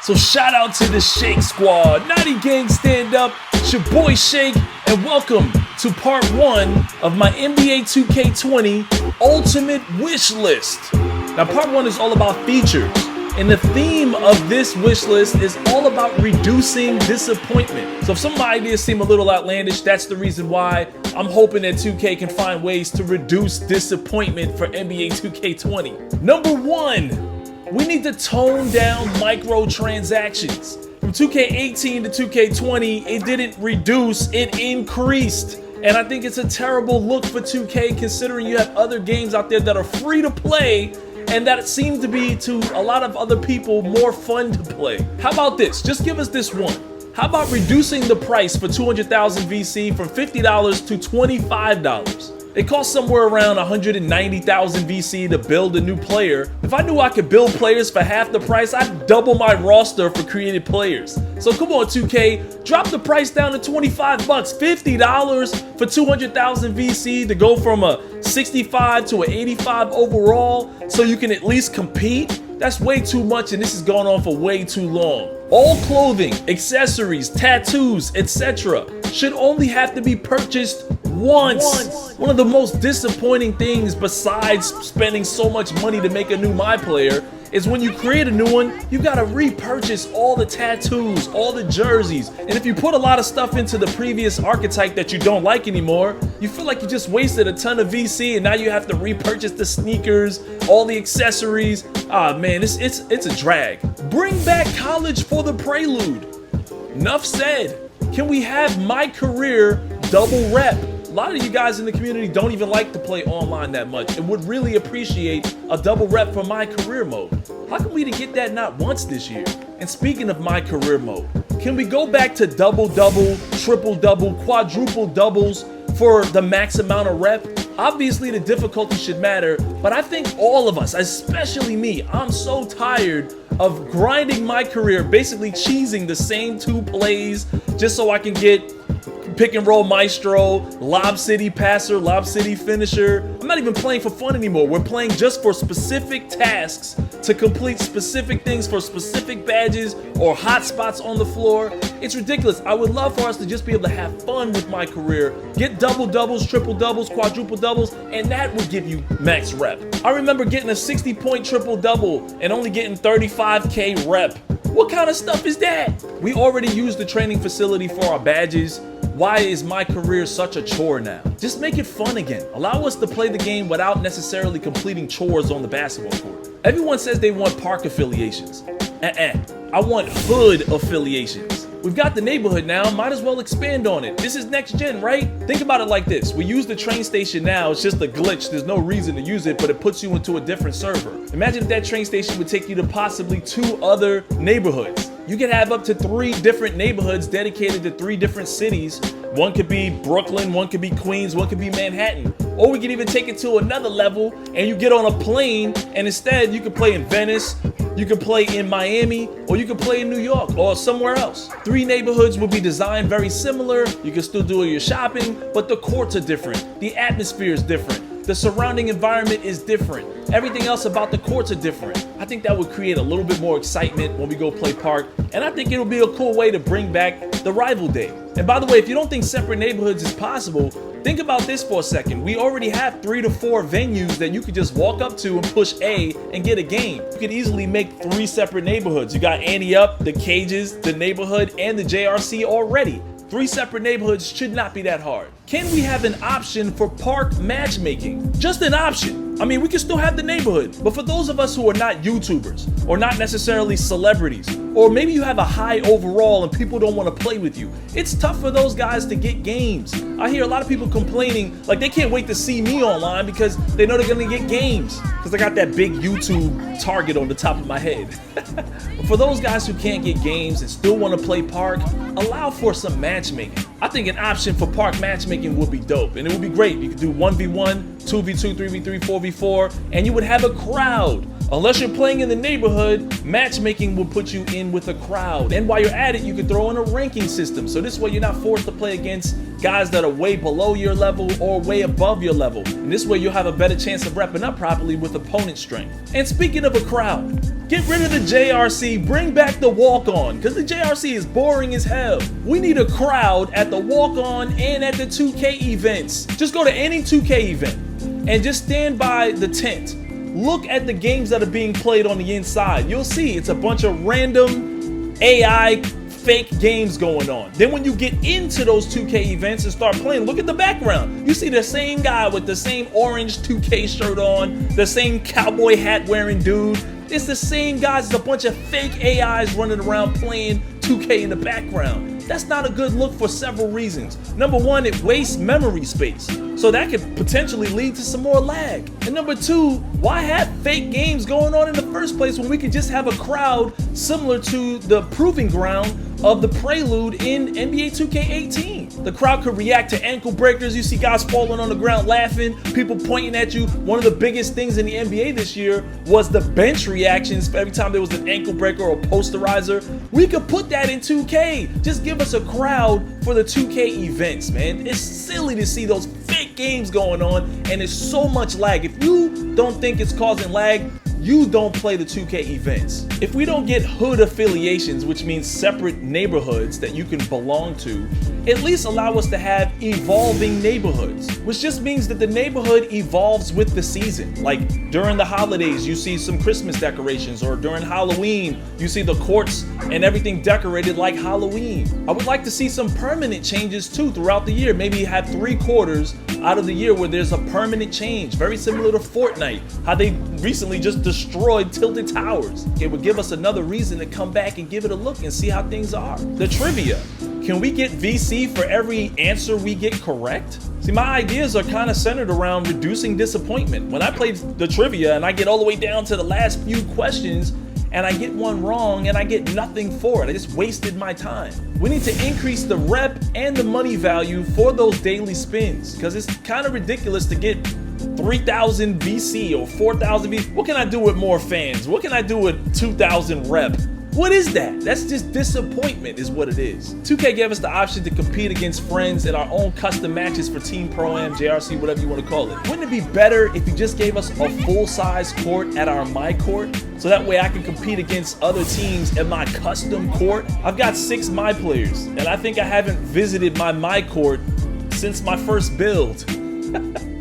So shout out to the Shake Squad, Naughty Gang stand up, it's your boy Shake, and welcome to part 1 of my NBA 2K20 Ultimate Wish List. Now part 1 is all about features, and the theme of this wish list is all about reducing disappointment. So if some of my ideas seem a little outlandish, that's the reason why. I'm hoping that 2K can find ways to reduce disappointment for NBA 2K20. Number 1. We need to tone down microtransactions. From 2K18 to 2K20, it didn't reduce, it increased. And I think it's a terrible look for 2K considering you have other games out there that are free to play and that seem to be, to a lot of other people, more fun to play. How about this? Just give us this one. How about reducing the price for 200,000 VC from $50 to $25? It costs somewhere around 190,000 VC to build a new player. If I knew I could build players for half the price, I'd double my roster for created players. So come on 2K, drop the price down to 25 bucks, $50 for 200,000 VC to go from a 65 to an 85 overall so you can at least compete. That's way too much, and this has gone on for way too long. All clothing, accessories, tattoos, etc. should only have to be purchased once. One of the most disappointing things besides spending so much money to make a new My Player is when you create a new one, you gotta repurchase all the tattoos, all the jerseys. And if you put a lot of stuff into the previous archetype that you don't like anymore, you feel like you just wasted a ton of VC and now you have to repurchase the sneakers, all the accessories. Ah man, it's a drag. Bring back college for the prelude. Enough said. Can we have My Career double rep? A lot of you guys in the community don't even like to play online that much and would really appreciate a double rep for My Career mode. How come we didn't get that not once this year? And speaking of My Career mode, can we go back to double-double, triple-double, quadruple doubles for the max amount of rep? Obviously the difficulty should matter, but I think all of us, especially me, I'm so tired of grinding My Career, basically cheesing the same 2 plays just so I can get pick and roll maestro, lob city passer, lob city finisher. I'm not even playing for fun anymore. We're playing just for specific tasks to complete specific things for specific badges or hot spots on the floor. It's ridiculous. I would love for us to just be able to have fun with My Career, get double doubles, triple doubles, quadruple doubles, and that would give you max rep. I remember getting a 60-point triple double and only getting 35k rep. What kind of stuff is that? We already use the training facility for our badges. Why is My Career such a chore now? Just make it fun again. Allow us to play the game without necessarily completing chores on the basketball court. Everyone says they want park affiliations. I want hood affiliations. We've got the neighborhood now, might as well expand on it. This is next gen, right? Think about it like this. We use the train station now, it's just a glitch. There's no reason to use it, but it puts you into a different server. Imagine if that train station would take you to possibly 2 other neighborhoods. You could have up to 3 different neighborhoods dedicated to 3 different cities. One could be Brooklyn, one could be Queens, one could be Manhattan. Or we could even take it to another level and you get on a plane and instead you could play in Venice, you could play in Miami, or you could play in New York or somewhere else. 3 neighborhoods would be designed very similar. You can still do your shopping, but the courts are different. The atmosphere is different. The surrounding environment is different. Everything else about the courts are different. I think that would create a little bit more excitement when we go play park. And I think it'll be a cool way to bring back the rival day. And by the way, if you don't think separate neighborhoods is possible, think about this for a second. We already have 3 to 4 venues that you could just walk up to and push A and get a game. You could easily make 3 separate neighborhoods. You got Ante Up, the Cages, the neighborhood, and the JRC already. 3 separate neighborhoods should not be that hard. Can we have an option for park matchmaking? Just an option. I mean, we can still have the neighborhood, but for those of us who are not YouTubers or not necessarily celebrities, or maybe you have a high overall and people don't want to play with you, it's tough for those guys to get games. I hear a lot of people complaining like they can't wait to see me online because they know they're gonna get games because I got that big YouTube target on the top of my head. But for those guys who can't get games and still want to play park, allow for some matchmaking. I think an option for park matchmaking would be dope, and it would be great. You could do 1v1, 2v2, 3v3, 4v4, and you would have a crowd. Unless you're playing in the neighborhood, matchmaking will put you in with a crowd. And while you're at it, you can throw in a ranking system. So this way you're not forced to play against guys that are way below your level or way above your level. And this way you'll have a better chance of repping up properly with opponent strength. And speaking of a crowd, Get rid of the JRC, bring back the walk-on, because the JRC is boring as hell. We need a crowd at the walk-on and at the 2K events. Just go to any 2K event and just stand by the tent. Look at the games that are being played on the inside. You'll see it's a bunch of random AI fake games going on. Then when you get into those 2K events and start playing, look at the background. You see the same guy with the same orange 2K shirt on, the same cowboy hat wearing dude. It's the same guys, it's a bunch of fake AIs running around playing 2K in the background. That's not a good look for several reasons. Number one, it wastes memory space, so that could potentially lead to some more lag. And number two, why have fake games going on in the first place when we could just have a crowd similar to the proving ground of the Prelude in NBA 2K18? The crowd could react to ankle breakers. You see guys falling on the ground laughing, people pointing at you. One of the biggest things in the NBA this year was the bench reactions for every time there was an ankle breaker or posterizer. We could put that in 2K. Just give us a crowd for the 2K events, man. It's silly to see those fake games going on, and it's so much lag. If you don't think it's causing lag, you don't play the 2K events. If we don't get hood affiliations, which means separate neighborhoods that you can belong to, at least allow us to have evolving neighborhoods, which just means that the neighborhood evolves with the season. Like during the holidays, you see some Christmas decorations, or during Halloween, you see the courts and everything decorated like Halloween. I would like to see some permanent changes too throughout the year. Maybe have 3 quarters out of the year where there's a permanent change, very similar to Fortnite, how they recently just destroyed Tilted Towers. It would give us another reason to come back and give it a look and see how things are. The trivia. Can we get VC for every answer we get correct? See, my ideas are kind of centered around reducing disappointment. When I play the trivia and I get all the way down to the last few questions and I get one wrong and I get nothing for it, I just wasted my time. We need to increase the rep and the money value for those daily spins, because it's kind of ridiculous to get 3,000 VC or 4,000 VC. What can I do with more fans? What can I do with 2,000 rep? What is that? That's just disappointment is what it is. 2K gave us the option to compete against friends in our own custom matches for Team Pro-Am, JRC, whatever you want to call it. Wouldn't it be better if you just gave us a full-size court at our My Court, so that way I can compete against other teams at my custom court? I've got 6 My players, and I think I haven't visited my Court since my first build.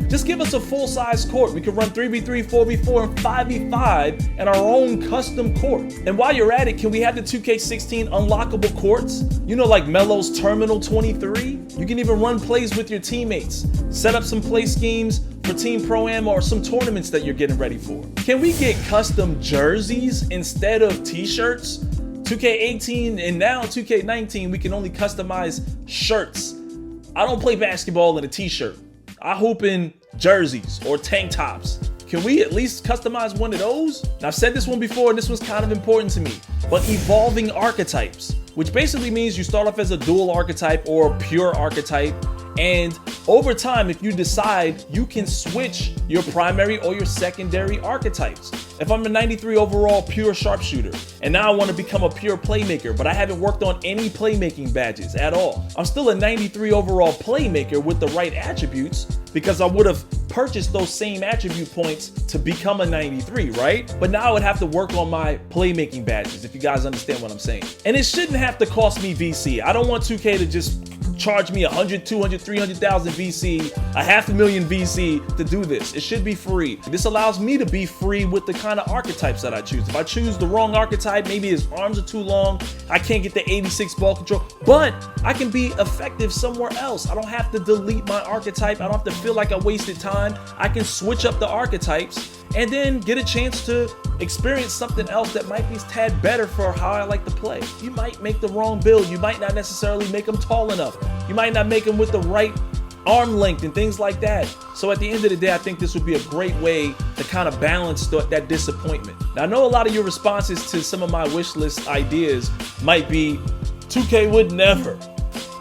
Just give us a full-size court. We can run 3v3, 4v4, and 5v5 at our own custom court. And while you're at it, can we have the 2K16 unlockable courts? You know, like Melo's Terminal 23? You can even run plays with your teammates. Set up some play schemes for Team Pro-Am or some tournaments that you're getting ready for. Can we get custom jerseys instead of t-shirts? 2K18 and now 2K19, we can only customize shirts. I don't play basketball in a t-shirt. I hoop in jerseys or tank tops. Can we at least customize one of those? Now, I've said this one before, and this was kind of important to me, but evolving archetypes, which basically means you start off as a dual archetype or a pure archetype, and over time, if you decide, you can switch your primary or your secondary archetypes. If I'm a 93 overall pure sharpshooter, and now I want to become a pure playmaker, but I haven't worked on any playmaking badges at all, I'm still a 93 overall playmaker with the right attributes, because I would have purchased those same attribute points to become a 93, right? But now I would have to work on my playmaking badges, if you guys understand what I'm saying. And it shouldn't have to cost me VC. I don't want 2K to just charge me 100, 200, 300,000 VC, $500,000 VC to do this. It should be free. This allows me to be free with the kind of archetypes that I choose. If I choose the wrong archetype, maybe his arms are too long, I can't get the 86 ball control, but I can be effective somewhere else. I don't have to delete my archetype. I don't have to feel like I wasted time. I can switch up the archetypes and then get a chance to experience something else that might be a tad better for how I like to play. You might make the wrong build. You might not necessarily make them tall enough. You might not make them with the right arm length and things like that. So at the end of the day, I think this would be a great way to kind of balance that disappointment. Now, I know a lot of your responses to some of my wish list ideas might be 2K would never.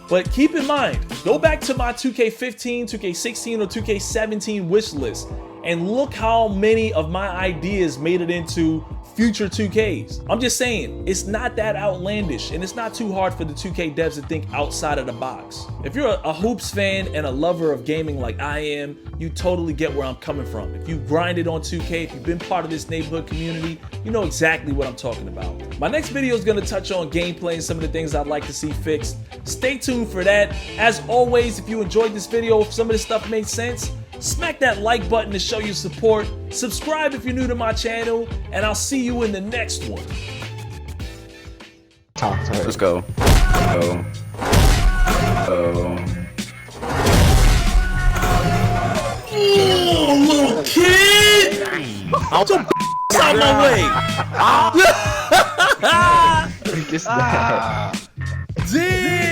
But keep in mind, go back to my 2K15, 2K16, or 2K17 wish list and look how many of my ideas made it into future 2Ks. I'm just saying, it's not that outlandish, and it's not too hard for the 2K devs to think outside of the box. If you're a hoops fan and a lover of gaming like I am, you totally get where I'm coming from. If you grinded on 2K, if you've been part of this neighborhood community, you know exactly what I'm talking about. My next video is gonna touch on gameplay and some of the things I'd like to see fixed. Stay tuned for that. As always, if you enjoyed this video, if some of this stuff made sense, smack that like button to show your support. Subscribe if you're new to my channel, and I'll see you in the next one. Let's go. Oh, little kid! Get your out my way! just that. Damn!